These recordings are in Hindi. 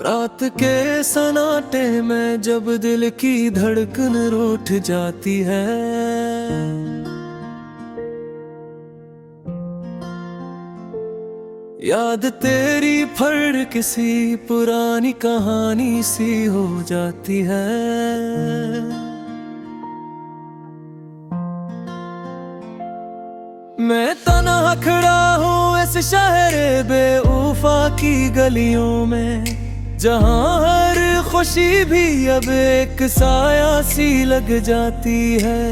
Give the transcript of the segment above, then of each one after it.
रात के सन्नाटे में जब दिल की धड़कन रूठ जाती है, याद तेरी फड़ किसी पुरानी कहानी सी हो जाती है। मैं तन्हा खड़ा हूँ इस शहर बेवफा की गलियों में, जहाँ हर खुशी भी अब एक साया सी लग जाती है।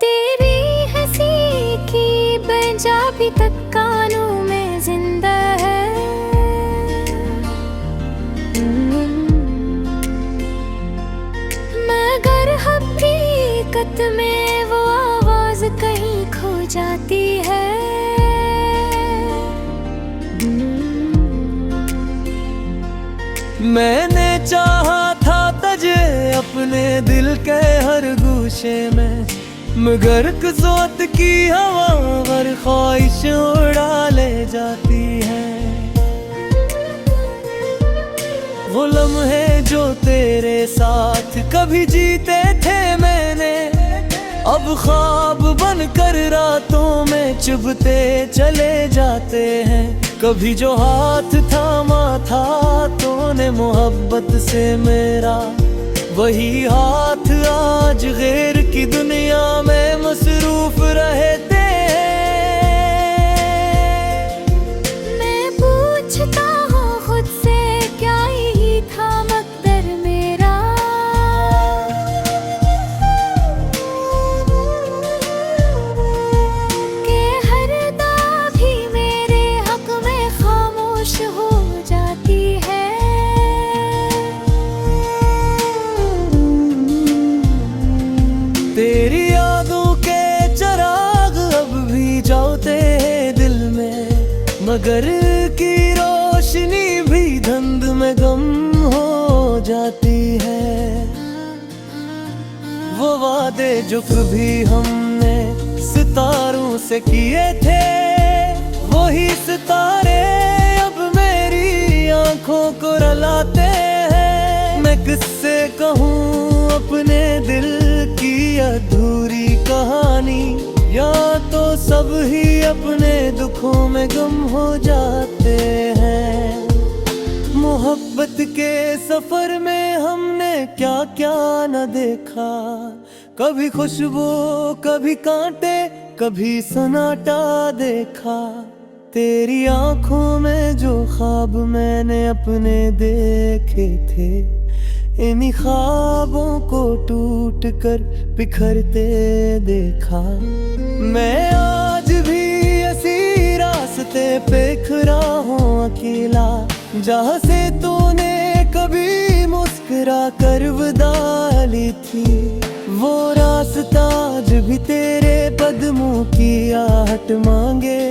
तेरी हंसी की बजा भी तक कानों में जिंदा है। मगर हकीकत में वो आवाज कहीं खो जाती है। मैंने चाहा था तुझे अपने दिल के हर गूशे में, मगर किस्मत की हवा हर ख्वाहिश उड़ा ले जाती है। वो लम्हे जो तेरे साथ कभी जीते थे मैंने, अब ख्वाब बनकर रातों में चुभते चले जाते हैं। कभी जो हाथ थामा था तूने मोहब्बत से मेरा, वही हाथ आज गैर की दुनिया में मसरूफ रहते हैं। मैं पूछता हूँ खुद से क्या यही था मकदर मेरा, कि हर दा भी मेरे हक में खामोश हो जाती है। तेरी यादों के चिराग अब भी जलते हैं दिल में, मगर की रोशनी भी धुंध में गम हो जाती है। वो वादे जो कभी हमने सितारों से किए थे, वही सितारे अब मेरी आंखों को रुलाते हैं। मैं किससे कहूँ अपने दिल की अधूरी कहानी, या तो सब ही अपने दुखों में गम हो जाते हैं। मोहब्बत के सफर में हमने क्या क्या न देखा, कभी खुशबू कभी कांटे कभी सन्नाटा देखा। तेरी आंखों में जो ख्वाब मैंने अपने देखे थे, इन्हीं ख्वाबों को टूट कर बिखरते देखा। मैं आज भी इसी रास्ते पे खड़ा हूँ अकेला, जहाँ से तूने कभी मुस्कुरा कर विदा ली थी। वो रास्ता आज भी तेरे कदमों की आहट मांगे,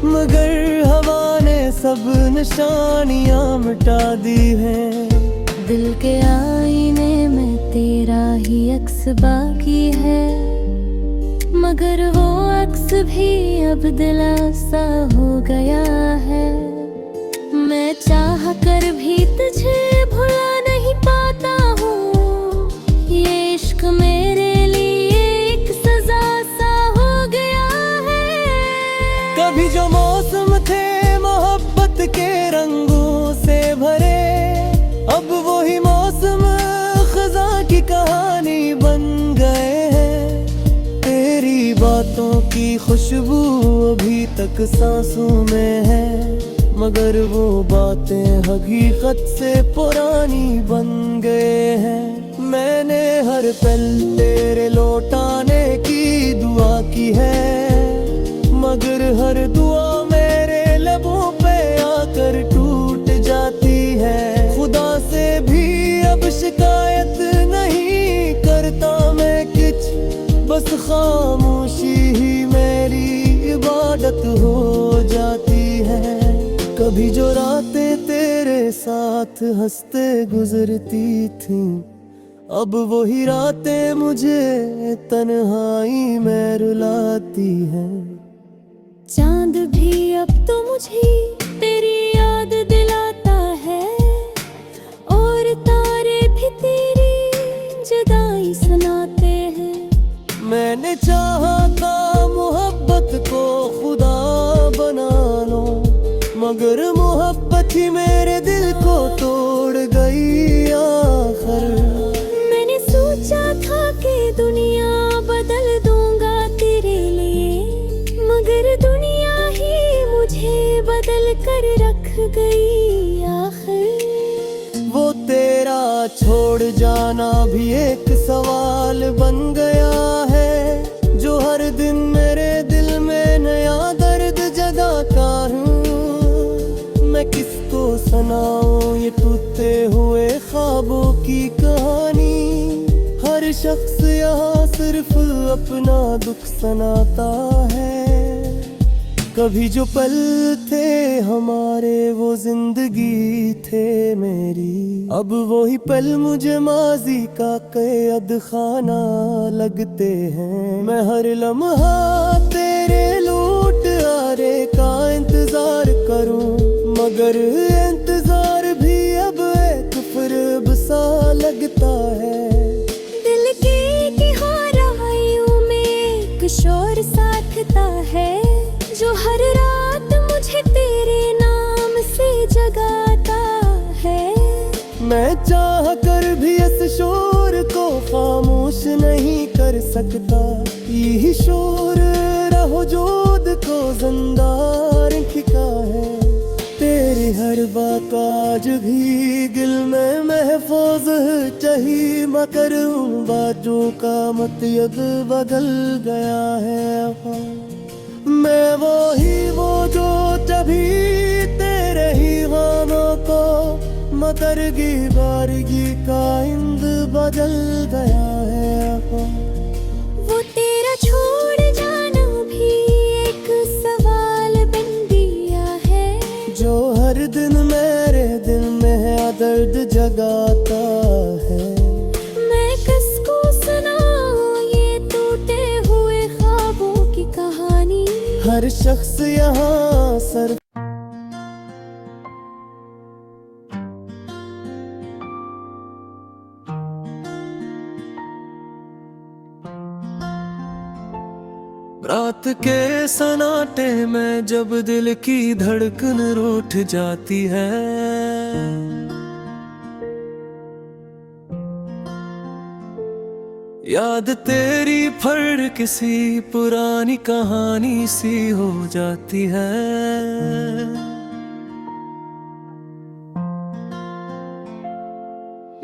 मगर हवा ने सब निशानियाँ मिटा दी हैं। दिल के आईने में तेरा ही अक्स बाकी है, मगर वो अक्स भी अब दिलासा हो गया है। मैं चाह कर भी तुझे भुला नहीं पाता हूँ, ये इश्क मेरे लिए एक सजा सा हो गया है। कभी जो मौसम थे मोहब्बत के रंगों से भरे, अब वही मौसम खज़ां की कहानी बन गए हैं। तेरी बातों की खुशबू अभी तक सांसों में है, मगर वो बातें हकीकत से पुरानी बन गए हैं। मैंने हर पल तेरे लौटाने की दुआ की है, मगर हर दुआ मेरे लबों पे आकर टूट जाती है। खुदा से भी अब शिकायत नहीं करता मैं कुछ, बस खामोशी ही मेरी इबादत हो जाती है। कभी जो रातें तेरे साथ हंसते गुजरती थी, अब वही रातें मुझे तन्हाई में रुलाती हैं। चांद भी अब तो मुझे तेरी मगर मोहब्बत ही मेरे दिल को तोड़ गई आखिर। मैंने सोचा था कि दुनिया बदल दूंगा तेरे लिए, मगर दुनिया ही मुझे बदल कर रख गई आखिर। वो तेरा छोड़ जाना भी एक सवाल बन गया है, जो हर दिन मेरे दिल में नया दर्द जगाता हूँ। मैं किसको सुनाऊं ये टूटे हुए ख्वाबों की कहानी, हर शख्स यहाँ सिर्फ अपना दुख सुनाता है। कभी जो पल थे हमारे वो जिंदगी थे मेरी, अब वही पल मुझे माजी का कैद खाना लगते हैं। मैं हर लम्हा तेरे लूट आरे का इंतजार करूं, मगर इंतजार भी अब एक फिर सा लगता है। दिल के गहराइयों में एक शोर साथता है, जो हर रात मुझे तेरे नाम से जगाता है। मैं चाह कर भी इस शोर को खामोश नहीं कर सकता, यही शोर रहो जोद को जिंदा रखता है। तेरी हर बात आज भी दिल में महफूज चाहिए, मगर बातों का मतलब बदल गया है। मैं वो जो तभी तेरे ही गानों को मतरगी बारगी का इंद बदल गया है। वो तेरा छोड़ जाना भी एक सवाल बन गया है, जो हर दिन मेरे दिल में दर्द जगाता है। मैं किसको सुनाऊं ये टूटे हुए ख्वाबों की कहानी, हर शख्स यहाँ सर रात के सन्नाटे में जब दिल की धड़कन रूठ जाती है, याद तेरी फर किसी पुरानी कहानी सी हो जाती है।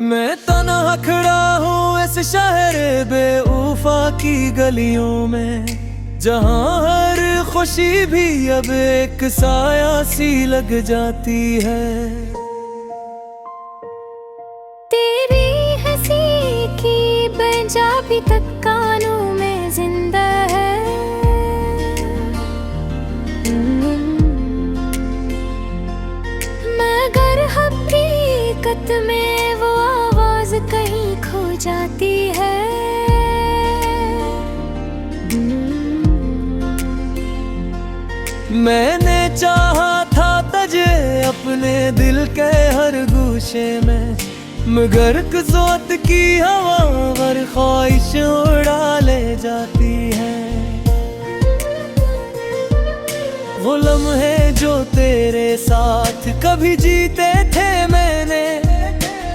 मैं तन्हा खड़ा हूँ इस शहर बेवफा की गलियों में, जहाँ हर खुशी भी अब एक साया सी लग जाती है। तेरी हंसी की बजा भी तक कानों में जिंदा है, मगर हकीकत में वो आवाज कहीं खो जाती है। मैंने चाहा था तुझे अपने दिल के हर गूशे में, मगर किस्मत की हवा हर ख्वाहिश उड़ा ले जाती है। वो लम्हे जो तेरे साथ कभी जीते थे मैंने,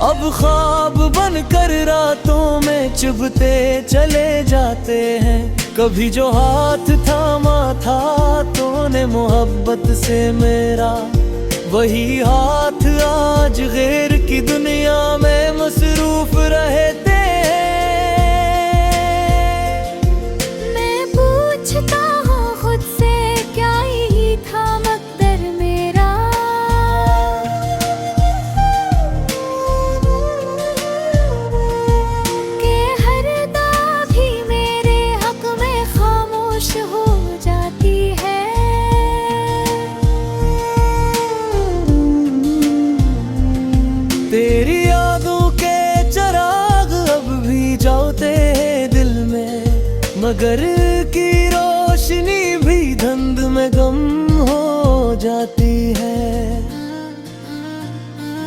अब ख्वाब बनकर रातों में चुभते चले जाते हैं। कभी जो हाथ थामा था तूने मोहब्बत से मेरा, वही हाथ आज गैर की दुनिया में मसरूफ रहते हैं। मैं पूछता हूँ खुद से क्या यही था मकदर मेरा, कि हर दा भी मेरे हक में खामोश हो जाती है। तेरी यादों के चिराग अब भी जलते हैं दिल में, मगर की रोशनी भी धुंध में गम हो जाती है।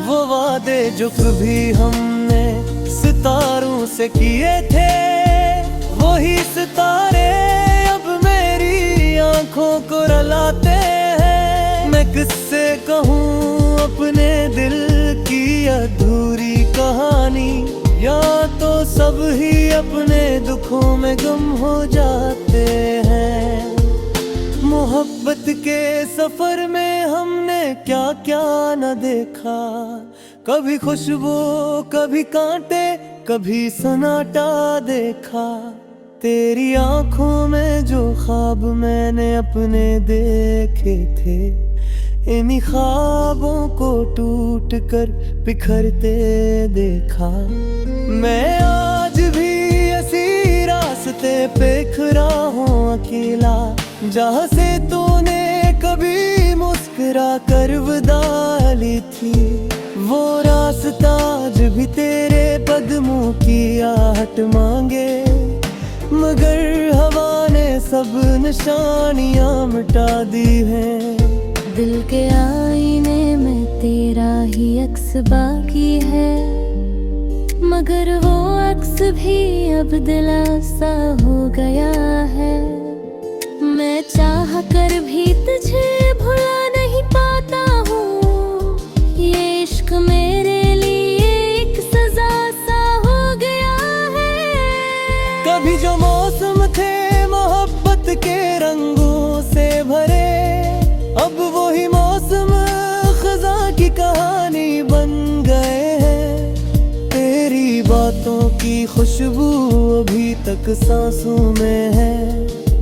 वो वादे जो कभी हमने सितारों से किए थे, वही सितारे अब मेरी आंखों को रुलाते हैं। मैं किससे कहूँ अपने दिल की अधूरी कहानी, या तो सब ही अपने दुखों में गुम हो जाते हैं। मोहब्बत के सफर में हमने क्या क्या न देखा, कभी खुशबू कभी कांटे कभी सन्नाटा देखा। तेरी आंखों में जो ख्वाब मैंने अपने देखे थे, इन्हीं ख्वाबों को टूट कर बिखरते देखा। मैं आज भी इसी रास्ते पे खड़ा हूँ अकेला, जहाँ से तूने कभी मुस्कुरा कर विदा ली थी। वो रास्ता आज भी तेरे कदमों की आहट मांगे, मगर हवा ने सब निशानियां मिटा दी हैं। दिल के आईने में तेरा ही अक्स बाकी है, मगर वो अक्स भी अब दिलासा हो गया है। मैं चाह कर भी तुझे भुला नहीं पाता हूँ, ये इश्क मेरे लिए एक सजा सा हो गया है। कभी जो मौसम थे मोहब्बत के रंगों से भरे, अब वही मौसम खज़ां की कहानी बन गए हैं। तेरी बातों की खुशबू अभी तक सांसों में है,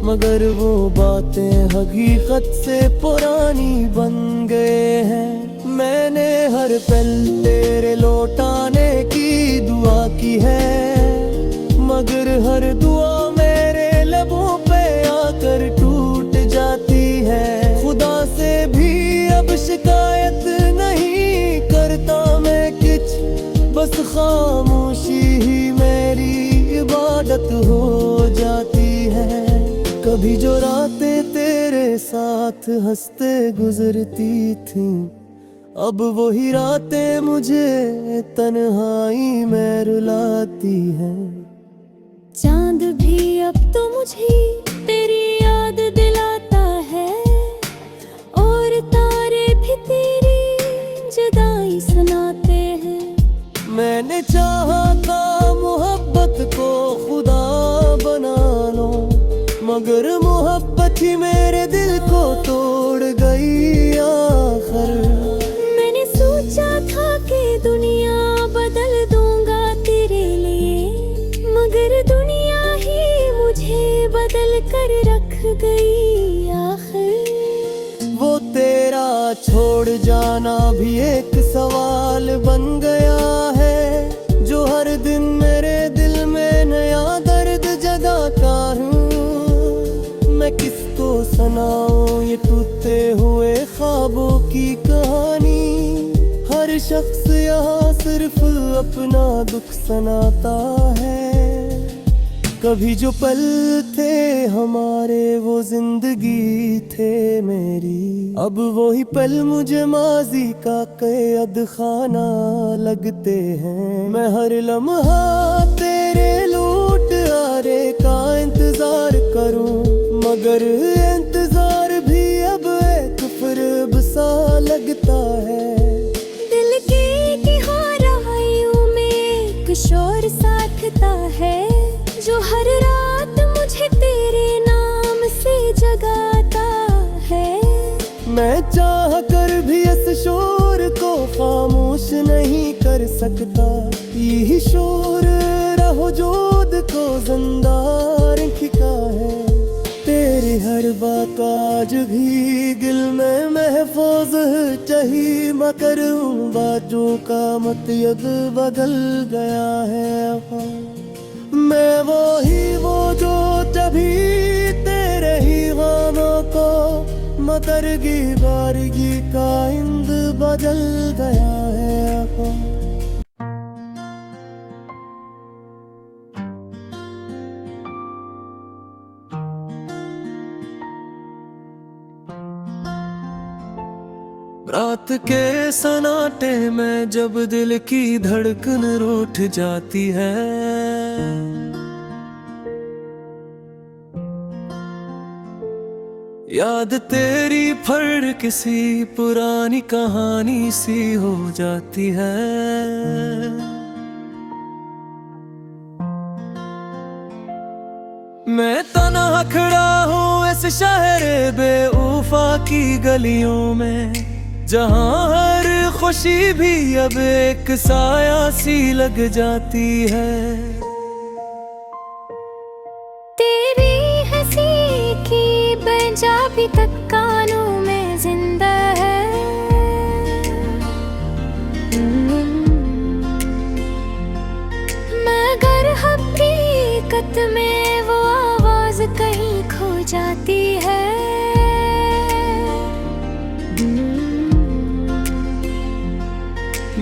मगर वो बातें हकीकत से पुरानी बन गए हैं। मैंने हर पल तेरे लौटाने की दुआ की है, मगर हर दुआ मेरे लबों पे आकर टूट जाती है। खुदा से भी अब शिकायत नहीं करता मैं कुछ, बस खामोशी ही मेरी इबादत हो जाती है। कभी जो रातें तेरे साथ हंसते गुजरती थीं, अब वही रातें मुझे तन्हाई में रुलाती हैं। चांद भी अब तो मुझे तेरी याद दिलाता है, और तारे भी तेरी जुदाई सुनाते हैं। मैंने चाहा था मोहब्बत को खुदा बना लो, मगर मोहब्बत ही मेरे दिल को तोड़ गई आखिर। मैंने सोचा था कि दुनिया बदल दूंगा तेरे लिए, मगर दुनिया ही मुझे बदल कर रख गई आखिर। वो तेरा छोड़ जाना भी एक सवाल बन गया है, जो हर दिन मेरे दिल में नया दर्द जगाता हूँ। मैं किसको सुनाऊं ये टूटे हुए ख्वाबों की कहानी, हर शख्स यहाँ सिर्फ अपना दुख सुनाता है। कभी जो पल थे हमारे वो जिंदगी थे मेरी, अब वही पल मुझे माजी का कैद खाना लगते हैं। मैं हर लम्हा तेरे लूट आरे का इंतजार करूं, मगर इंतजार भी अब एक फिर सा लगता है। दिल की गहराइयों में एक शोर साथता है, जो हर रात मुझे तेरे नाम से जगाता है। मैं चाह कर भी इस शोर को खामोश नहीं कर सकता, यही शोर रहो जोद को जिंदा रखा है। तेरी हर बात आज भी दिल में महफूज चाही, मगर उन बातों का मतलब बदल गया है। मैं वो जो तभी तेरे ही गानों को, मगर बारगी का इंद बदल गया है। रात के सन्नाटे में जब दिल की धड़कन रूठ जाती है, याद तेरी फिर किसी पुरानी कहानी सी हो जाती है। मैं तन्हा खड़ा हूँ इस शहर बेवफा की गलियों में, जहाँ हर खुशी भी अब एक साया सी लग जाती है। तेरी हंसी की बजा भी तक कानों में जिंदा है। मगर हकीकत में वो आवाज कहीं खो जाती है।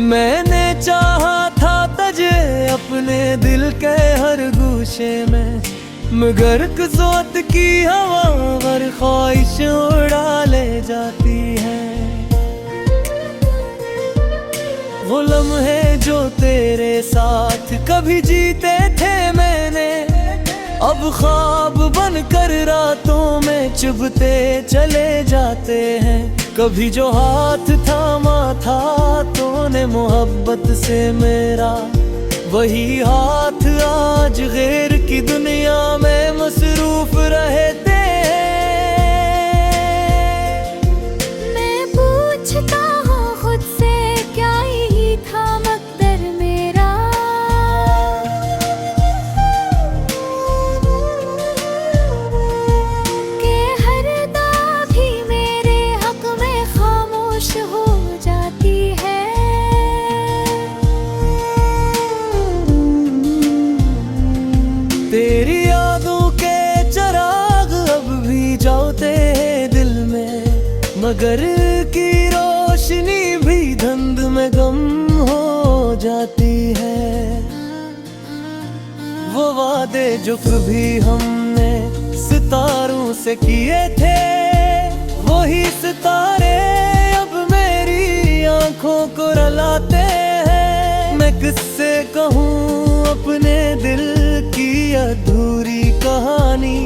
मैंने चाहा था तुझे अपने दिल के हर गूशे में, मगर किस्मत की हवा हर ख्वाहिश उड़ा ले जाती है। वो लम्हे जो तेरे साथ कभी जीते थे मैंने, अब ख्वाब बनकर रातों में चुभते चले जाते हैं। कभी जो हाथ थामा था तूने मोहब्बत से मेरा, वही हाथ आज गैर की दुनिया में मसरूफ रहते हैं। मैं पूछता हूँ खुद से क्या यही था मकदर मेरा, कि हर दा भी मेरे हक में खामोश हो जाती है। तेरी यादों के चिराग अब भी जलते हैं दिल में, मगर की रोशनी भी धुंध में गम हो जाती है। वो वादे जो कभी हमने सितारों से किए थे, वही सितारे अब मेरी आंखों को रुलाते हैं। मैं किससे कहूँ अपने दिल की अधूरी कहानी,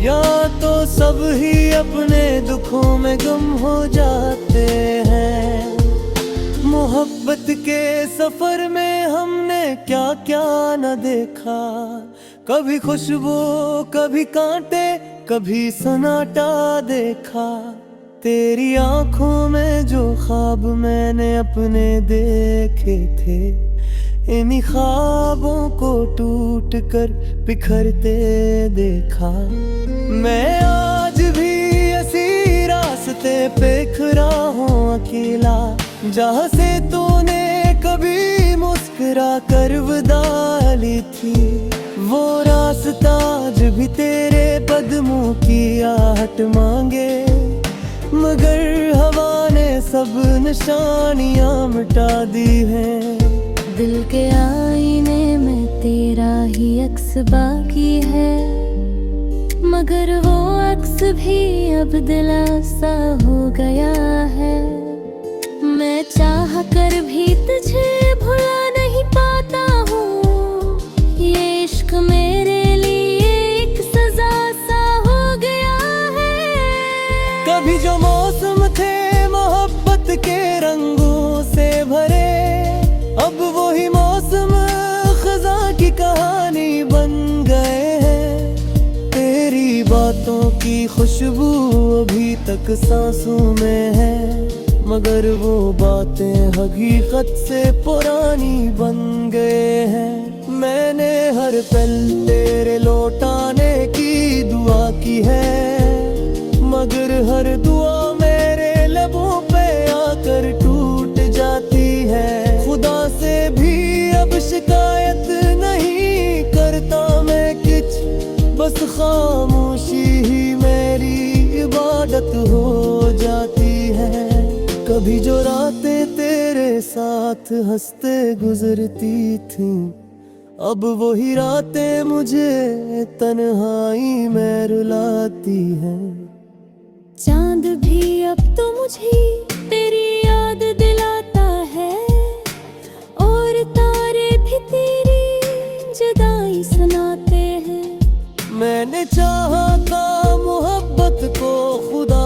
या तो सब ही अपने दुखों में गुम हो जाते हैं। मोहब्बत के सफर में हमने क्या क्या न देखा, कभी खुशबू कभी कांटे कभी सन्नाटा देखा। तेरी आंखों में जो ख्वाब मैंने अपने देखे थे, इन्हीं ख्वाबों को टूट कर बिखरते देखा। मैं आज भी इसी रास्ते पे खड़ा हूँ अकेला, जहाँ से तूने कभी मुस्कुरा कर विदा ली थी। वो रास्ता आज भी तेरे कदमों की आहट मांगे, मगर हवा ने सब निशानियाँ मिटा दी हैं। दिल के आईने में तेरा ही अक्स बाकी है, मगर वो अक्स भी अब दिलासा हो गया है। मैं चाह कर भी तुझे भुला नहीं पाता हूँ, ये इश्क मेरे लिए एक सजा सा हो गया है। कभी जो मौसम थे मोहब्बत के रंगों से भरे, अब वही मौसम खज़ां की कहानी बन गए हैं। तेरी बातों की खुशबू अभी तक सांसों में है, मगर वो बातें हकीकत से पुरानी बन गए हैं। मैंने हर पल तेरे लौटाने की दुआ की है, मगर हर दुआ मेरे लबों पे आकर टूट जाती है। खुदा से भी अब शिकायत नहीं करता मैं कुछ, बस खामोशी ही मेरी इबादत हो जाती है। कभी जो रातें तेरे साथ हंसते गुजरती थीं, अब वही रातें मुझे तन्हाई में रुलाती हैं। चांद भी अब तो मुझे तेरी याद दिलाता है, और तारे भी तेरी जुदाई सुनाते हैं। मैंने चाहा था मोहब्बत को खुदा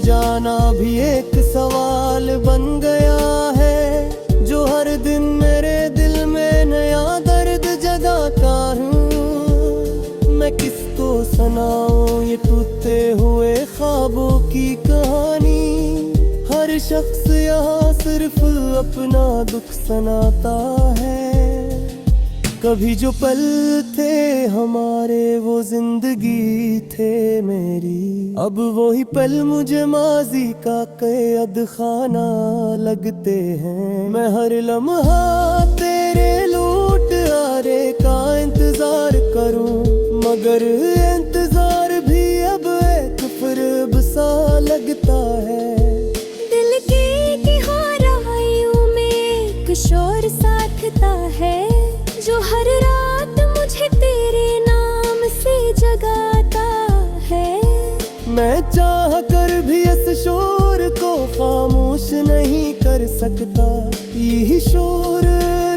जाना भी एक सवाल बन गया है, जो हर दिन मेरे दिल में नया दर्द जगाता हूँ। मैं किसको सुनाऊं ये टूटे हुए ख्वाबों की कहानी, हर शख्स यहाँ सिर्फ अपना दुख सुनाता है। कभी जो पल थे हमारे वो जिंदगी थे मेरी, अब वही पल मुझे माजी का कैद खाना लगते हैं। मैं हर लम्हा तेरे लूट आरे का इंतजार करूं, मगर इंतजार भी अब एक फ़रेब सा लगता है। दिल की हो रहाइयों में एक शोर साथता है, जो हर रात मुझे तेरे नाम से जगाता है। मैं चाह कर भी इस शोर को खामोश नहीं कर सकता, यही शोर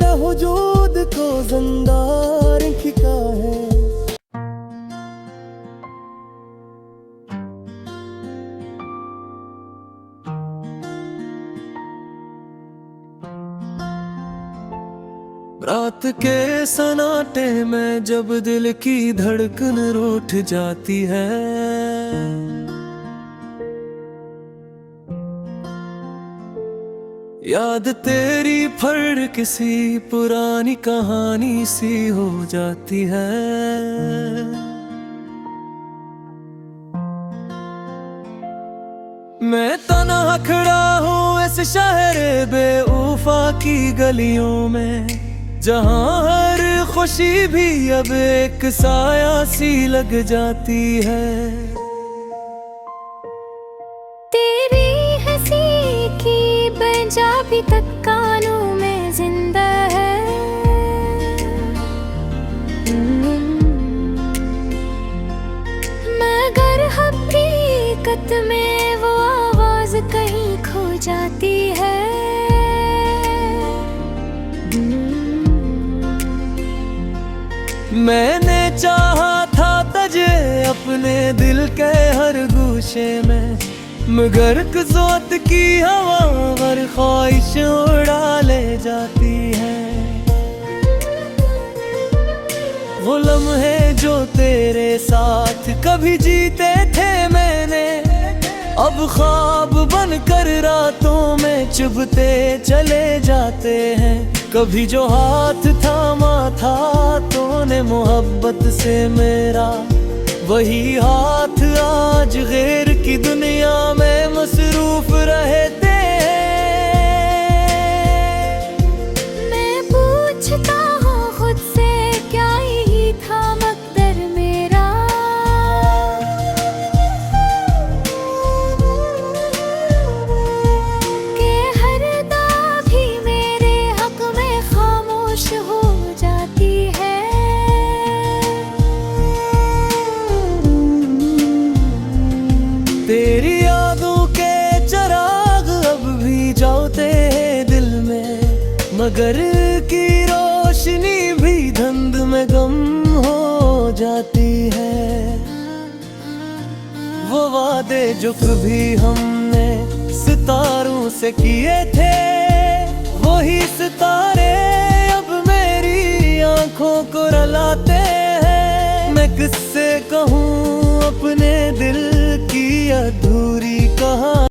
रहो जोद को जिंदा रखता है। रात के सन्नाटे में जब दिल की धड़कन रूठ जाती है, याद तेरी फड़ किसी पुरानी कहानी सी हो जाती है। मैं तन्हा खड़ा हूँ इस शहर बेवफा की गलियों में, जहाँ हर खुशी भी अब एक साया सी लग जाती है। तेरी हंसी की बजा भी तक कानों में जिंदा है, मगर हकीकत में वो आवाज कहीं खो जाती है। मैंने चाहा था तुझे अपने दिल के हर गूशे में, मगर कुदरत की हवा हर ख्वाहिश उड़ा ले जाती है। वो लम्हे जो तेरे साथ कभी जीते थे मैंने, अब ख्वाब बनकर रातों में चुभते चले जाते हैं। कभी जो हाथ थामा था तूने मोहब्बत से मेरा, वही हाथ आज गैर की दुनिया में मसरूफ रहते हैं। मैं पूछता हूँ खुद से क्या यही था मकदर मेरा, कि हर दा भी मेरे हक में खामोश हो जाती है। तेरी यादों के चिराग अब भी जलते हैं दिल में, मगर की रोशनी भी धुंध में गम हो जाती है। वो वादे जो कभी हमने सितारों से किए थे, वही सितारे अब मेरी आंखों को रुलाते हैं। मैं किससे कहूँ अपने दिल की अधूरी कहानी।